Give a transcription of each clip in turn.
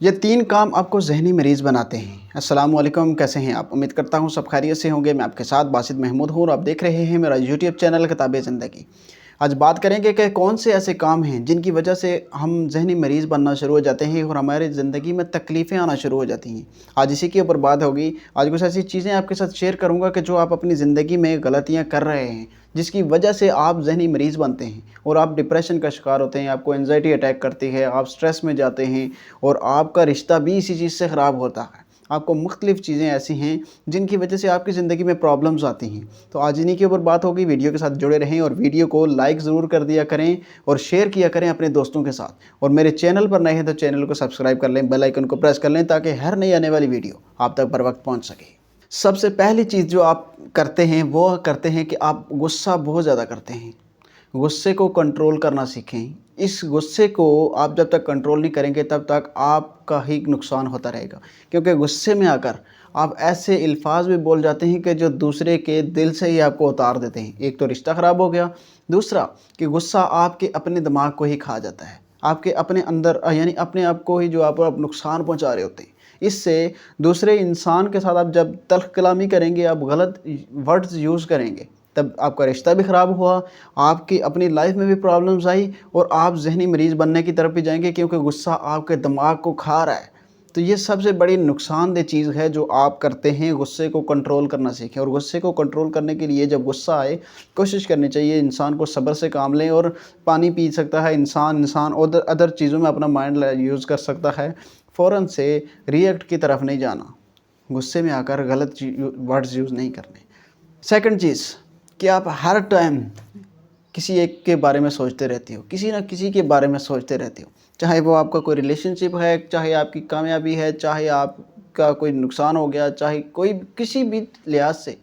یہ 3 کام آپ کو ذہنی مریض بناتے ہیں۔ السلام علیکم، کیسے ہیں آپ؟ امید کرتا ہوں سب خیریت سے ہوں گے۔ میں آپ کے ساتھ باسط محمود ہوں اور آپ دیکھ رہے ہیں میرا یوٹیوب چینل کتاب زندگی۔ آج بات کریں گے کہ کون سے ایسے کام ہیں جن کی وجہ سے ہم ذہنی مریض بننا شروع ہو جاتے ہیں اور ہمارے زندگی میں تکلیفیں آنا شروع ہو جاتی ہیں۔ آج اسی کے اوپر بات ہوگی۔ آج کچھ ایسی چیزیں آپ کے ساتھ شیئر کروں گا کہ جو آپ اپنی زندگی میں غلطیاں کر رہے ہیں، جس کی وجہ سے آپ ذہنی مریض بنتے ہیں اور آپ ڈپریشن کا شکار ہوتے ہیں، آپ کو انزائٹی اٹیک کرتی ہے، آپ سٹریس میں جاتے ہیں اور آپ کا رشتہ بھی اسی چیز سے خراب ہوتا ہے۔ آپ کو مختلف چیزیں ایسی ہیں جن کی وجہ سے آپ کی زندگی میں پرابلمز آتی ہیں۔ تو آج انہی کے اوپر بات ہوگی۔ ویڈیو کے ساتھ جڑے رہیں اور ویڈیو کو لائک ضرور کر دیا کریں اور شیئر کیا کریں اپنے دوستوں کے ساتھ، اور میرے چینل پر نئے ہیں تو چینل کو سبسکرائب کر لیں، بیل آئیکن کو پریس کر لیں تاکہ ہر نئی آنے والی ویڈیو آپ تک بر وقت پہنچ سکے۔ سب سے پہلی چیز جو آپ کرتے ہیں وہ کرتے ہیں کہ آپ غصہ بہت زیادہ کرتے ہیں۔ غصے کو کنٹرول کرنا سیکھیں۔ اس غصے کو آپ جب تک کنٹرول نہیں کریں گے تب تک آپ کا ہی نقصان ہوتا رہے گا، کیونکہ غصے میں آ کر آپ ایسے الفاظ بھی بول جاتے ہیں کہ جو دوسرے کے دل سے ہی آپ کو اتار دیتے ہیں۔ ایک تو رشتہ خراب ہو گیا، دوسرا کہ غصہ آپ کے اپنے دماغ کو ہی کھا جاتا ہے، آپ کے اپنے اندر یعنی اپنے آپ کو ہی جو آپ نقصان پہنچا رہے ہوتے ہیں۔ اس سے دوسرے انسان کے ساتھ آپ جب تلخ کلامی کریں گے، آپ غلط ورڈز یوز کریں گے، تب آپ کا رشتہ بھی خراب ہوا، آپ کی اپنی لائف میں بھی پرابلمز آئی اور آپ ذہنی مریض بننے کی طرف بھی جائیں گے، کیونکہ غصہ آپ کے دماغ کو کھا رہا ہے۔ تو یہ سب سے بڑی نقصان دہ چیز ہے جو آپ کرتے ہیں۔ غصے کو کنٹرول کرنا سیکھیں، اور غصے کو کنٹرول کرنے کے لیے جب غصہ آئے کوشش کرنی چاہیے انسان کو صبر سے کام لیں، اور پانی پی سکتا ہے انسان ادر چیزوں میں اپنا مائنڈ یوز کر سکتا ہے۔ فوراً سے ری ایکٹ کی طرف نہیں جانا، غصے میں آ کر غلط ورڈز یوز نہیں کرنے۔ سیکنڈ چیز کہ آپ ہر ٹائم کسی ایک کے بارے میں سوچتے رہتے ہو، کسی نہ کسی کے بارے میں سوچتے رہتے ہو، چاہے وہ آپ کا کوئی ریلیشن شپ ہے، چاہے آپ کی کامیابی ہے، چاہے آپ کا کوئی نقصان ہو گیا، چاہے کوئی کسی بھی لحاظ سے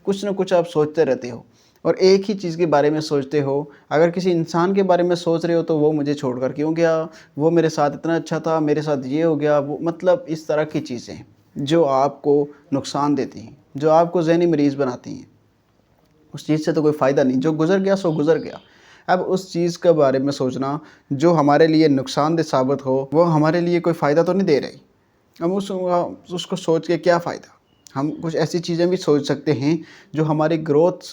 کچھ نہ کچھ آپ سوچتے رہتے ہو اور ایک ہی چیز کے بارے میں سوچتے ہو۔ اگر کسی انسان کے بارے میں سوچ رہے ہو تو وہ مجھے چھوڑ کر کیوں گیا، وہ میرے ساتھ اتنا اچھا تھا، میرے ساتھ یہ ہو گیا، وہ مطلب اس طرح کی چیزیں جو آپ کو نقصان دیتی ہیں، جو آپ کو ذہنی مریض بناتی ہیں۔ اس چیز سے تو کوئی فائدہ نہیں، جو گزر گیا سو گزر گیا۔ اب اس چیز کے بارے میں سوچنا جو ہمارے لیے نقصان دہ ثابت ہو، وہ ہمارے لیے کوئی فائدہ تو نہیں دے رہی۔ ہم اس کو سوچ کے کیا فائدہ؟ ہم کچھ ایسی چیزیں بھی سوچ سکتے ہیں جو ہماری گروتھ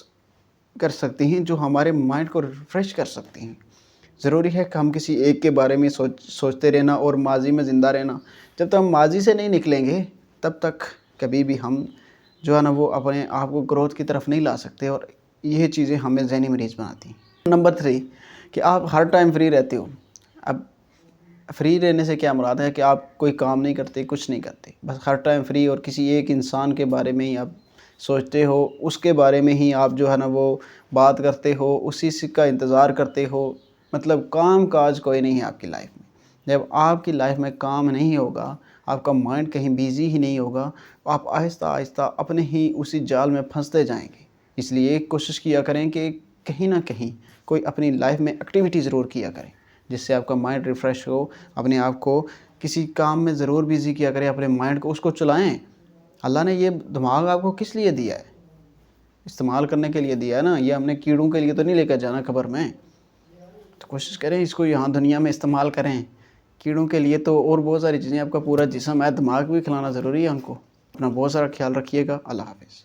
کر سکتی ہیں، جو ہمارے مائنڈ کو ریفریش کر سکتی ہیں۔ ضروری ہے کہ ہم کسی ایک کے بارے میں سوچتے رہنا اور ماضی میں زندہ رہنا۔ جب تک ہم ماضی سے نہیں نکلیں گے تب تک کبھی بھی ہم جو ہے نا وہ اپنے آپ کو گروتھ کی طرف نہیں لا سکتے، اور یہ چیزیں ہمیں ذہنی مریض بناتی ہیں۔ نمبر 3 کہ آپ ہر ٹائم فری رہتے ہو۔ اب فری رہنے سے کیا مراد ہے کہ آپ کوئی کام نہیں کرتے، کچھ نہیں کرتے، بس ہر ٹائم فری، اور کسی ایک انسان کے بارے میں ہی آپ سوچتے ہو، اس کے بارے میں ہی آپ جو ہے نا وہ بات کرتے ہو، اسی کا انتظار کرتے ہو۔ مطلب کام کاج کوئی نہیں ہے آپ کی لائف میں۔ جب آپ کی لائف میں کام نہیں ہوگا، آپ کا مائنڈ کہیں بیزی ہی نہیں ہوگا، آپ آہستہ آہستہ اپنے ہی اسی جال میں پھنستے جائیں گے۔ اس لیے کوشش کیا کریں کہ کہیں نہ کہیں کوئی اپنی لائف میں ایکٹیویٹی ضرور کیا کریں جس سے آپ کا مائنڈ ریفریش ہو۔ اپنے آپ کو کسی کام میں ضرور بیزی کیا کریں، اپنے مائنڈ کو اس کو چلائیں۔ اللہ نے یہ دماغ آپ کو کس لیے دیا ہے؟ استعمال کرنے کے لیے دیا ہے نا، یہ ہم نے کیڑوں کے لیے تو نہیں لے کر جانا قبر میں۔ تو کوشش کریں اس کو یہاں دنیا میں استعمال کریں۔ کیڑوں کے لیے تو اور بہت ساری چیزیں، آپ کا پورا جسم ہے، دماغ بھی کھلانا ضروری ہے ان کو۔ اپنا بہت سارا خیال رکھیے گا۔ اللہ حافظ۔